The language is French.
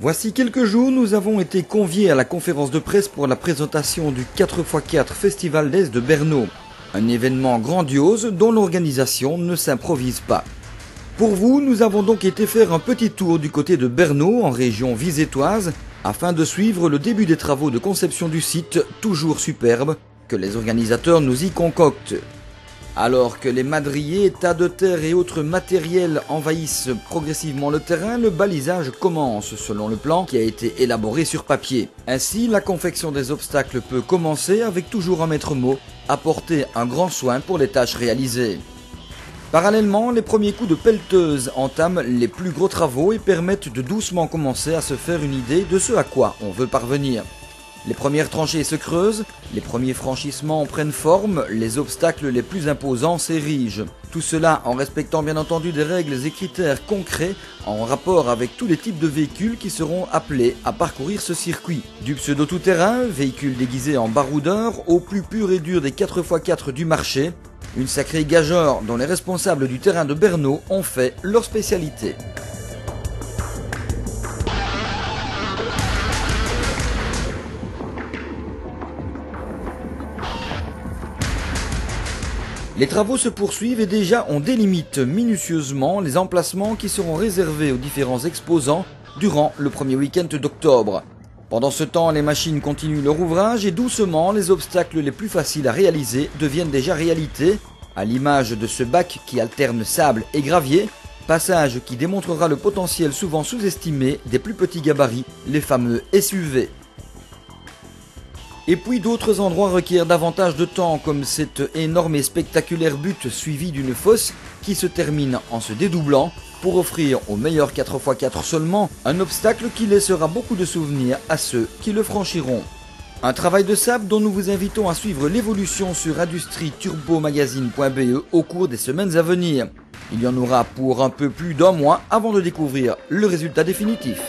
Voici quelques jours, nous avons été conviés à la conférence de presse pour la présentation du 4x4 Festival d'Est de Berneau. Un événement grandiose dont l'organisation ne s'improvise pas. Pour vous, nous avons donc été faire un petit tour du côté de Berneau, en région visétoise, afin de suivre le début des travaux de conception du site, toujours superbe, que les organisateurs nous y concoctent. Alors que les madriers, tas de terre et autres matériels envahissent progressivement le terrain, le balisage commence selon le plan qui a été élaboré sur papier. Ainsi, la confection des obstacles peut commencer avec toujours un maître mot, apporter un grand soin pour les tâches réalisées. Parallèlement, les premiers coups de pelleteuse entament les plus gros travaux et permettent de doucement commencer à se faire une idée de ce à quoi on veut parvenir. Les premières tranchées se creusent, les premiers franchissements prennent forme, les obstacles les plus imposants s'érigent. Tout cela en respectant bien entendu des règles et critères concrets en rapport avec tous les types de véhicules qui seront appelés à parcourir ce circuit. Du pseudo tout-terrain, véhicule déguisé en baroudeur, au plus pur et dur des 4x4 du marché, une sacrée gageure dont les responsables du terrain de Berneau ont fait leur spécialité. Les travaux se poursuivent et déjà on délimite minutieusement les emplacements qui seront réservés aux différents exposants durant le premier week-end d'octobre. Pendant ce temps, les machines continuent leur ouvrage et doucement les obstacles les plus faciles à réaliser deviennent déjà réalité, à l'image de ce bac qui alterne sable et gravier, passage qui démontrera le potentiel souvent sous-estimé des plus petits gabarits, les fameux SUV. Et puis d'autres endroits requièrent davantage de temps, comme cette énorme et spectaculaire butte suivie d'une fosse qui se termine en se dédoublant pour offrir aux meilleurs 4x4 seulement un obstacle qui laissera beaucoup de souvenirs à ceux qui le franchiront. Un travail de sable dont nous vous invitons à suivre l'évolution sur industrie-turbo-magazine.be au cours des semaines à venir. Il y en aura pour un peu plus d'un mois avant de découvrir le résultat définitif.